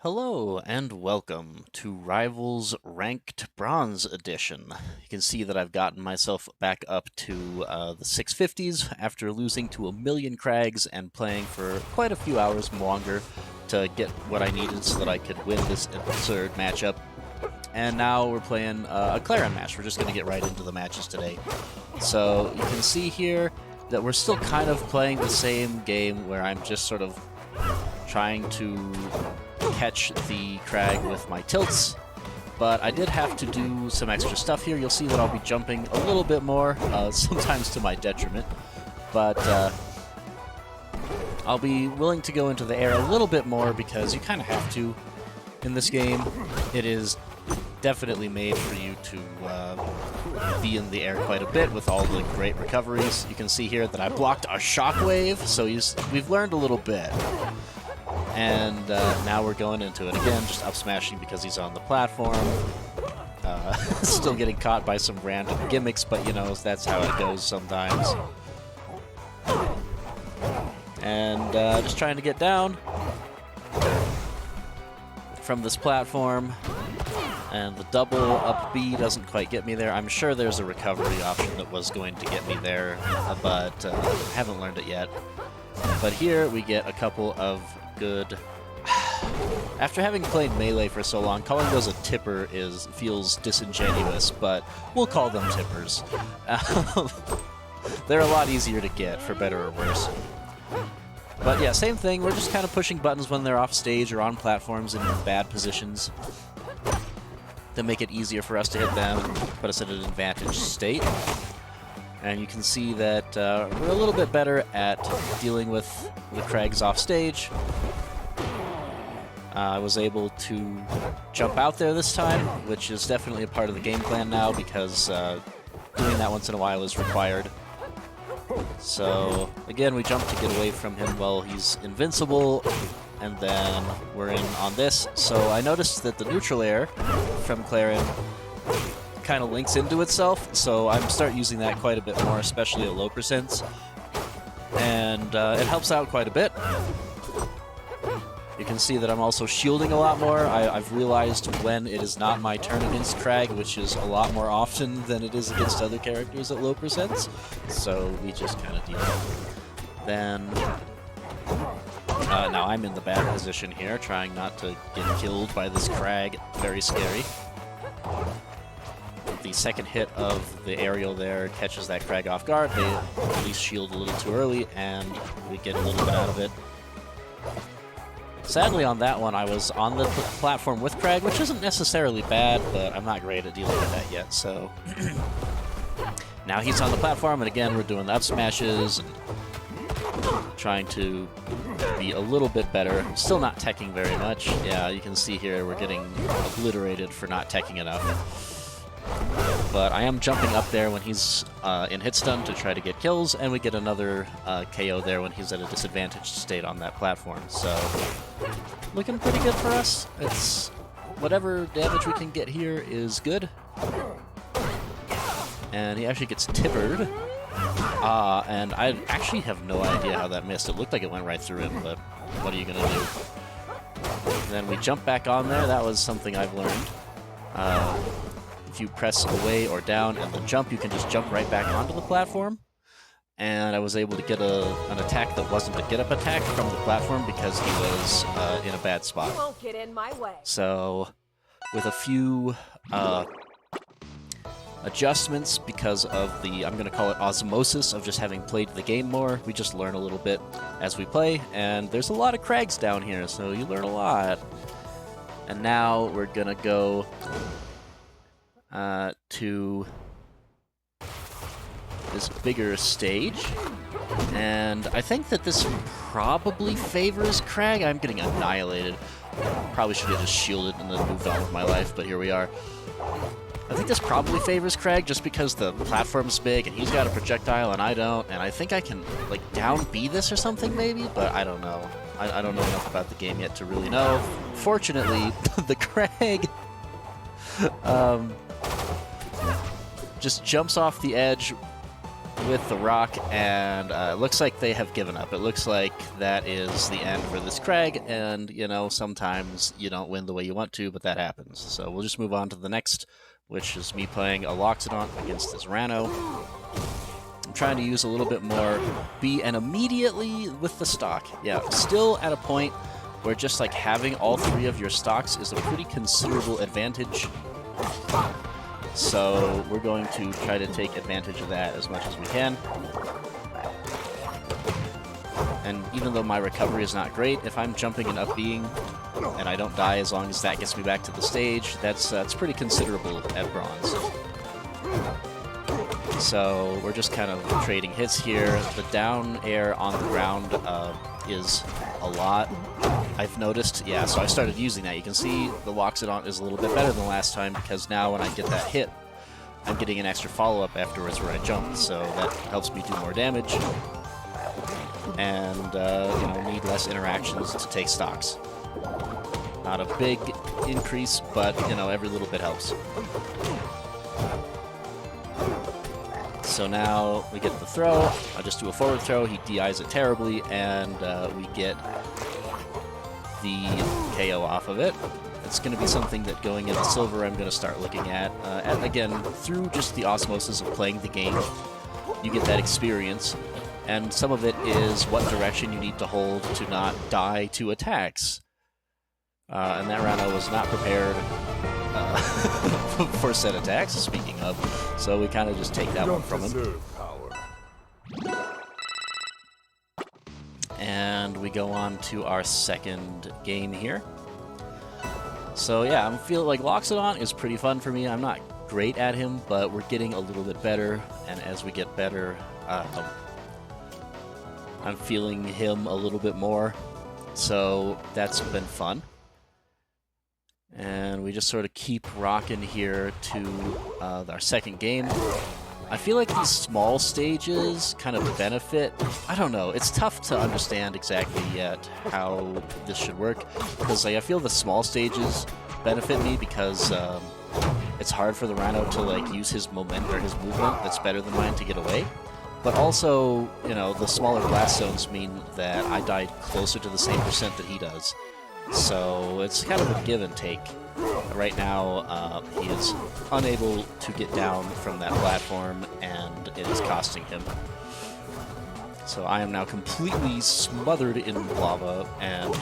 Hello and welcome to Rivals Ranked Bronze Edition. You can see that I've gotten myself back up to the 650s after losing to a million crags and playing for quite a few hours longer to get what I needed so that I could win this absurd matchup. And now we're playing a Claren match. We're just going to get right into the matches today. So you can see here that we're still kind of playing the same game where I'm just sort of trying to catch the crag with my tilts, but I did have to do some extra stuff here. You'll see that I'll be jumping a little bit more, sometimes to my detriment, but I'll be willing to go into the air a little bit more because you kind of have to in this game. It is definitely made for you to be in the air quite a bit with all the great recoveries. You can see here that I blocked a shockwave, so we've learned a little bit. And now we're going into it again, just up smashing because he's on the platform. Still getting caught by some random gimmicks, but you know, that's how it goes sometimes. And just trying to get down from this platform. And the double up B doesn't quite get me there. I'm sure there's a recovery option that was going to get me there, but haven't learned it yet. But here we get a couple of good... After having played Melee for so long, calling those a tipper feels disingenuous, but we'll call them tippers. They're a lot easier to get, for better or worse. But yeah, same thing, we're just kind of pushing buttons when they're off stage or on platforms in bad positions to make it easier for us to hit them and put us in an advantage state. And you can see that we're a little bit better at dealing with the crags off stage. I was able to jump out there this time, which is definitely a part of the game plan now because doing that once in a while is required. So again, we jump to get away from him while he's invincible, and then we're in on this. So I noticed that the neutral air from Claren kind of links into itself, so I'm start using that quite a bit more, especially at low percents, and it helps out quite a bit. You can see that I'm also shielding a lot more. I've realized when it is not my turn against Crag, which is a lot more often than it is against other characters at low percents, so we just kind of deal with it. Then now I'm in the bad position here, trying not to get killed by this Crag. Very scary. The second hit of the aerial there catches that Crag off guard. They at least shield a little too early, and we get a little bit out of it. Sadly, on that one, I was on the platform with Crag, which isn't necessarily bad, but I'm not great at dealing with that yet, so... Now he's on the platform, and again, we're doing the up smashes, and trying to be a little bit better. Still not teching very much. Yeah, you can see here we're getting obliterated for not teching enough. But I am jumping up there when he's in hit stun to try to get kills, and we get another KO there when he's at a disadvantaged state on that platform. So, looking pretty good for us. It's whatever damage we can get here is good. And he actually gets tippered. And I actually have no idea how that missed. It looked like it went right through him, but what are you going to do? And then we jump back on there. That was something I've learned. If you press away or down and then jump, you can just jump right back onto the platform. And I was able to get an attack that wasn't a get-up attack from the platform because he was in a bad spot. You won't get in my way. So, with a few adjustments because of the, I'm going to call it osmosis of just having played the game more, we just learn a little bit as we play. And there's a lot of crags down here, so you learn a lot. And now we're going to go... to this bigger stage, and I think that this probably favors Crag. I'm getting annihilated. Probably should have just shielded and then moved on with my life, but here we are. I think this probably favors Crag just because the platform's big and he's got a projectile and I don't, and I think I can like down B this or something maybe, but I don't know. I don't know enough about the game yet to really know. Fortunately, the Crag just jumps off the edge with the rock, and it looks like they have given up. It looks like that is the end for this crag, and, you know, sometimes you don't win the way you want to, but that happens. So we'll just move on to the next, which is me playing a Loxodon against this Rano. I'm trying to use a little bit more B, and immediately with the stock. Yeah, still at a point where just like having all 3 of your stocks is a pretty considerable advantage. So we're going to try to take advantage of that as much as we can. And even though my recovery is not great, if I'm jumping and up-Bing and I don't die as long as that gets me back to the stage, that's pretty considerable at bronze. So we're just kind of trading hits here. The down air on the ground is a lot, I've noticed. Yeah, so I started using that. You can see the Loxodon is a little bit better than last time because now when I get that hit, I'm getting an extra follow-up afterwards where I jump, so that helps me do more damage. And, you know, need less interactions to take stocks. Not a big increase, but, you know, every little bit helps. So now we get the throw. I just do a forward throw. He DIs it terribly, and we get the KO off of it. It's going to be something that going into Silver I'm going to start looking at. And again, through just the osmosis of playing the game, you get that experience. And some of it is what direction you need to hold to not die to attacks. And that Rano was not prepared for said attacks, speaking of. So we kind of just take that one from him. And we go on to our second game here. So yeah, I'm feeling like Loxodon is pretty fun for me. I'm not great at him, but we're getting a little bit better. And as we get better, I'm feeling him a little bit more. So that's been fun. And we just sort of keep rocking here to our second game. I feel like these small stages kind of benefit. I don't know. It's tough to understand exactly yet how this should work, because like, I feel the small stages benefit me because it's hard for the Rhino to like use his momentum or his movement that's better than mine to get away. But also, you know, the smaller blast zones mean that I die closer to the same percent that he does. So it's kind of a give and take. Right now, he is unable to get down from that platform, and it is costing him. So I am now completely smothered in lava and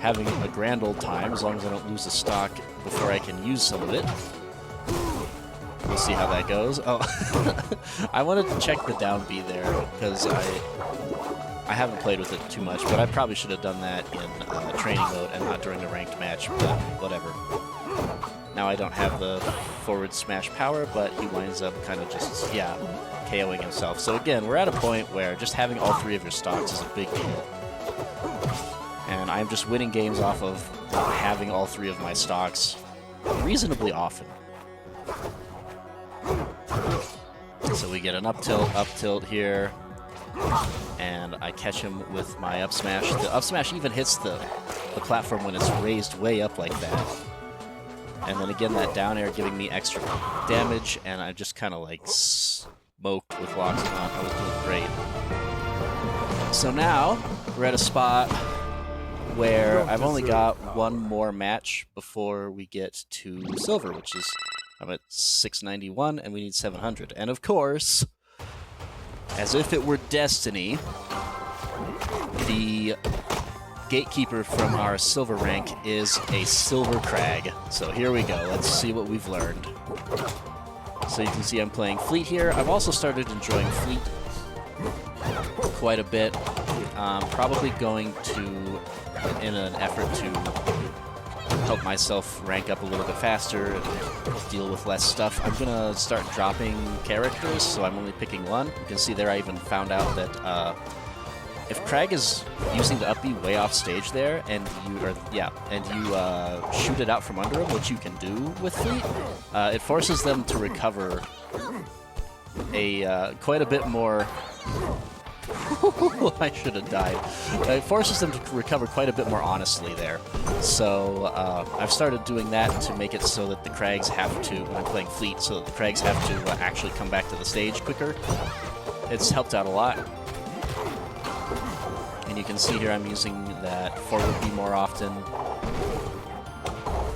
having a grand old time, as long as I don't lose a stock before I can use some of it. We'll see how that goes. Oh, I wanted to check the down B there, because I haven't played with it too much, but I probably should have done that in training mode and not during a ranked match, but whatever. Now I don't have the forward smash power, but he winds up kind of just, yeah, KOing himself. So again, we're at a point where just having all 3 of your stocks is a big deal. And I'm just winning games off of having all 3 of my stocks reasonably often. So we get an up tilt here. And I catch him with my up smash. The up smash even hits the platform when it's raised way up like that. And then again, that down air giving me extra damage, and I just kind of like smoked with Loxodon. I was doing great. So now we're at a spot where I've only got one more match before we get to Silver, which is, I'm at 691 and we need 700. And of course, as if it were destiny, the gatekeeper from our silver rank is a silver crag. So here we go. Let's see what we've learned. So you can see I'm playing Fleet here. I've also started enjoying Fleet quite a bit. Probably going to, in an effort to help myself rank up a little bit faster and deal with less stuff, I'm gonna start dropping characters, so I'm only picking one. You can see there I even found out that if Crag is using the up B way off stage there, and you shoot it out from under him, which you can do with Fleet, it forces them to recover quite a bit more. I should have died. It forces them to recover quite a bit more honestly there. So I've started doing that to make it so that the Crags have to, when I'm playing Fleet, so that the Crags have to actually come back to the stage quicker. it's helped out a lot. And you can see here I'm using that forward B more often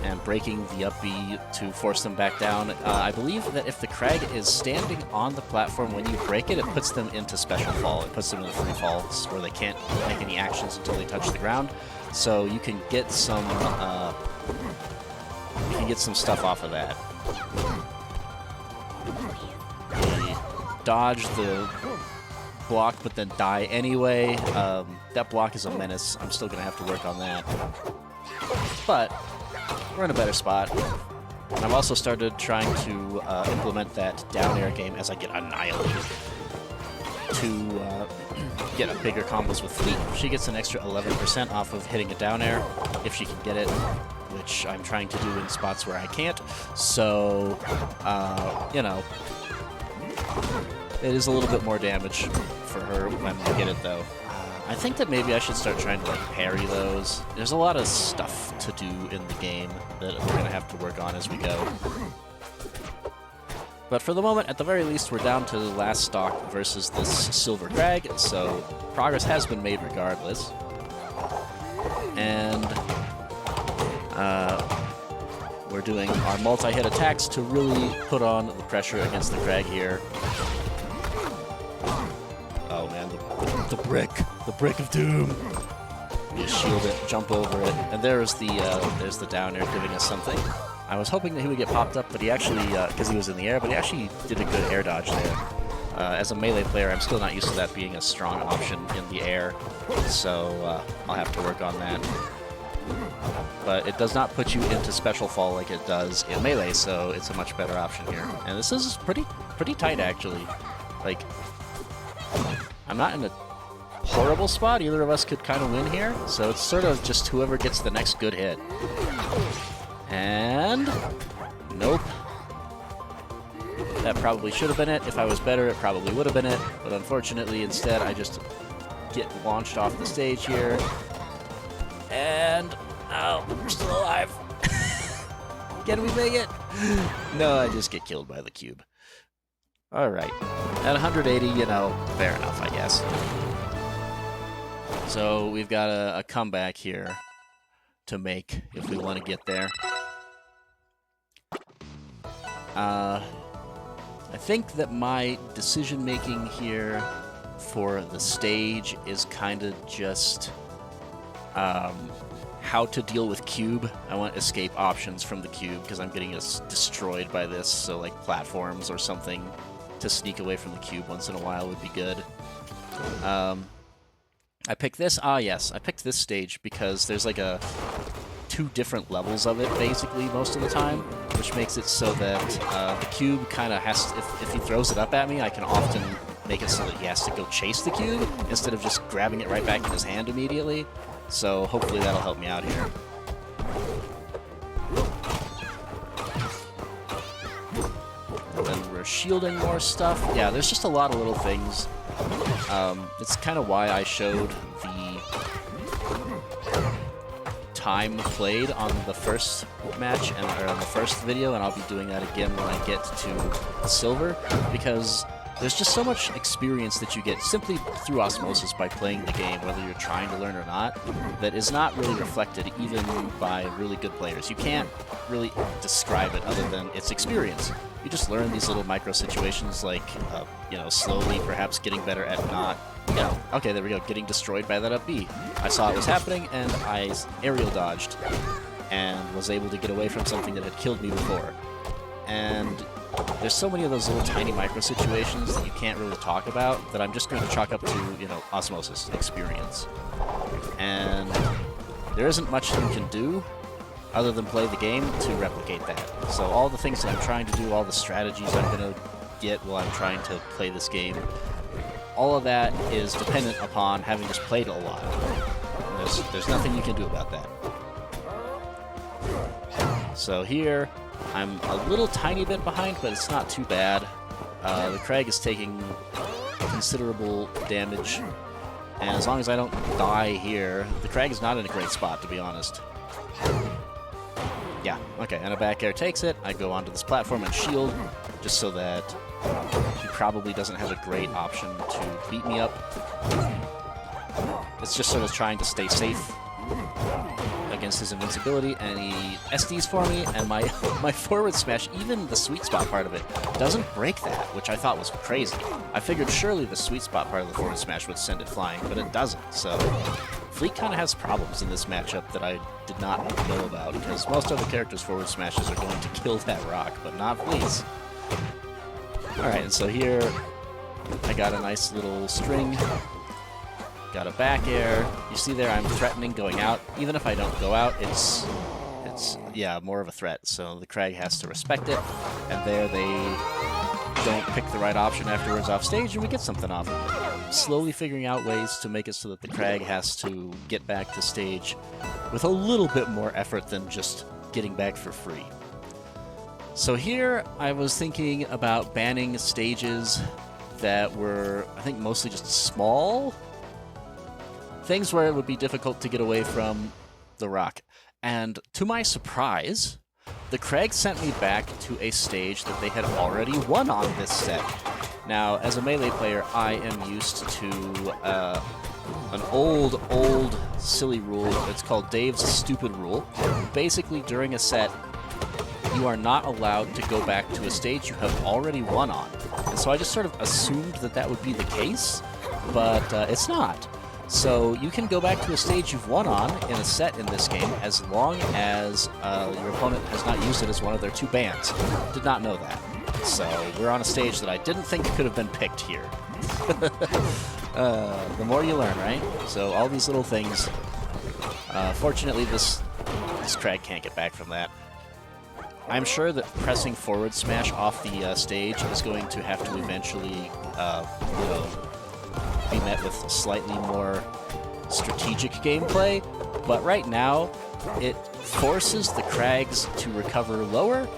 and breaking the up B to force them back down. I believe that if the Krag is standing on the platform when you break it, it puts them into special fall. It puts them in free falls where they can't make any actions until they touch the ground. So you can get some stuff off of that. They dodge the block, but then die anyway. That block is a menace. I'm still gonna have to work on that. But we're in a better spot. And I've also started trying to implement that down air game as I get annihilated to get a bigger combos with Fleet. She gets an extra 11% off of hitting a down air if she can get it, which I'm trying to do in spots where I can't. So, you know, it is a little bit more damage for her when we get it, though. I think that maybe I should start trying to, like, parry those. There's a lot of stuff to do in the game that we're going to have to work on as we go. But for the moment, at the very least, we're down to the last stock versus this Silver Krag, so progress has been made regardless. And we're doing our multi-hit attacks to really put on the pressure against the Krag here. Oh man, the brick of doom. You shield it, jump over it, and there's the down air giving us something. I was hoping that he would get popped up, but he actually, because he was in the air, but he actually did a good air dodge there. As a melee player, I'm still not used to that being a strong option in the air, so I'll have to work on that. But it does not put you into special fall like it does in melee, so it's a much better option here. And this is pretty tight, actually. Like, I'm not in a horrible spot. Either of us could kind of win here, so it's sort of just whoever gets the next good hit. And nope. That probably should have been it. If I was better, it probably would have been it. But unfortunately, instead, I just get launched off the stage here. And oh, we're still alive. Can we make it? No, I just get killed by the cube. All right. At 180, you know, fair enough, I guess. So we've got a comeback here to make if we want to get there. I think that my decision-making here for the stage is kind of just how to deal with cube. I want escape options from the cube because I'm getting destroyed by this, so like platforms or something to sneak away from the cube once in a while would be good. I picked this. Yes, I picked this stage because there's like two different levels of it, basically, most of the time, which makes it so that the cube kind of has to, if he throws it up at me, I can often make it so that he has to go chase the cube instead of just grabbing it right back in his hand immediately. So hopefully that'll help me out here. And then we're shielding more stuff. Yeah, there's just a lot of little things. It's kind of why I showed the time played on the first match or on the first video, and I'll be doing that again when I get to silver, because there's just so much experience that you get simply through osmosis by playing the game, whether you're trying to learn or not, that is not really reflected even by really good players. You can't really describe it other than it's experience. You just learn these little micro situations, like, you know, slowly perhaps getting better at not, you know, okay, there we go, getting destroyed by that up B. I saw it was happening, and I aerial dodged, and was able to get away from something that had killed me before. And there's so many of those little tiny micro situations that you can't really talk about that I'm just going to chalk up to, you know, osmosis, experience. And there isn't much you can do other than play the game to replicate that. So all the things that I'm trying to do, all the strategies I'm going to get while I'm trying to play this game, all of that is dependent upon having just played a lot. There's nothing you can do about that. So here, I'm a little tiny bit behind, but it's not too bad. The Krag is taking considerable damage, and as long as I don't die here, the Krag is not in a great spot, to be honest. Yeah, okay, and a back air takes it. I go onto this platform and shield, just so that he probably doesn't have a great option to beat me up. It's just sort of trying to stay safe against his invincibility, and he SDs for me, and my forward smash, even the sweet spot part of it, doesn't break that, which I thought was crazy. I figured surely the sweet spot part of the forward smash would send it flying, but it doesn't, so Fleet kind of has problems in this matchup that I did not know about, because most other characters' forward smashes are going to kill that rock, but not Fleet's. Alright, and so here I got a nice little string. Got a back air. You see there I'm threatening going out. Even if I don't go out, it's yeah, more of a threat. So the Krag has to respect it. And there they don't pick the right option afterwards off stage, and we get something off of it. Slowly figuring out ways to make it so that the Krag has to get back to stage with a little bit more effort than just getting back for free. So here I was thinking about banning stages that were, I think, mostly just small things where it would be difficult to get away from the rock. And to my surprise, the Krag sent me back to a stage that they had already won on this set. Now, as a Melee player, I am used to an old silly rule. It's called Dave's Stupid Rule. Basically, during a set, you are not allowed to go back to a stage you have already won on. And so I just sort of assumed that that would be the case, but it's not. So you can go back to a stage you've won on in a set in this game as long as your opponent has not used it as one of their 2 bans. Did not know that. So we're on a stage that I didn't think could have been picked here. The more you learn, right? So all these little things. Fortunately, this Krag can't get back from that. I'm sure that pressing forward smash off the stage is going to have to eventually, be met with slightly more strategic gameplay, but right now it forces the Krags to recover lower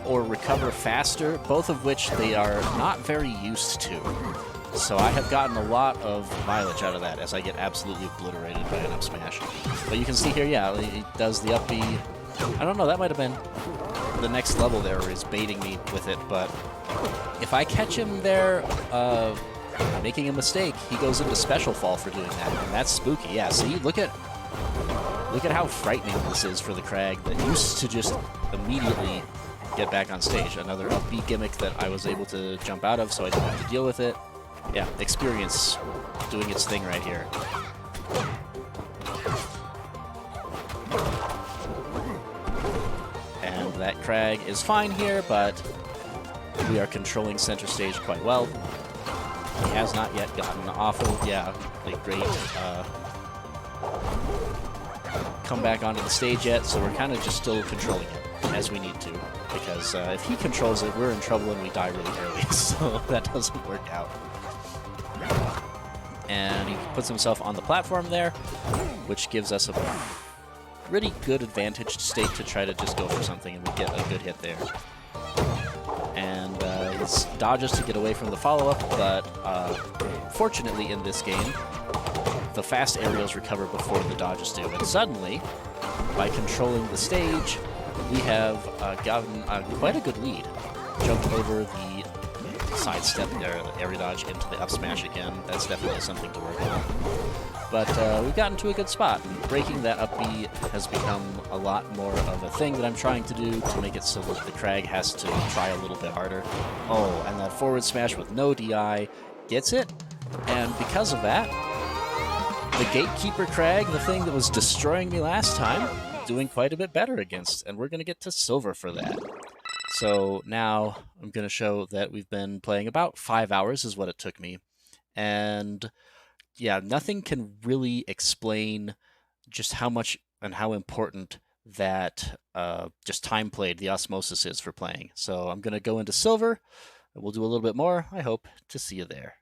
or recover faster, both of which they are not very used to. So I have gotten a lot of mileage out of that as I get absolutely obliterated by an up smash. But you can see here, yeah, he does the up B. I don't know, that might have been the next level there where he's baiting me with it, but if I catch him there making a mistake, he goes into special fall for doing that, and that's spooky. Yeah, see, look at how frightening this is for the Krag that used to just immediately get back on stage. Another up B gimmick that I was able to jump out of, so I didn't have to deal with it. Yeah, experience doing its thing right here. And that Krag is fine here, but we are controlling center stage quite well. He has not yet gotten off of, a great come back onto the stage yet, so we're kind of just still controlling it as we need to, because if he controls it, we're in trouble and we die really early, so that doesn't work out. And he puts himself on the platform there, which gives us a pretty good advantaged state to try to just go for something, and we get a good hit there. And he dodges to get away from the follow-up, but fortunately in this game, the fast aerials recover before the dodges do. And suddenly, by controlling the stage, we have gotten quite a good lead. Jumped over the sidestep there, the area dodge into the up smash again. That's definitely something to work on. But we've gotten to a good spot. And breaking that up B has become a lot more of a thing that I'm trying to do to make it so that the Krag has to try a little bit harder. Oh, and that forward smash with no DI gets it. And because of that, the Gatekeeper Krag, the thing that was destroying me last time, doing quite a bit better against. And we're going to get to silver for that. So now I'm going to show that we've been playing about 5 hours is what it took me. And yeah, nothing can really explain just how much and how important that just time played, the osmosis is for playing. So I'm going to go into silver, and we'll do a little bit more. I hope to see you there.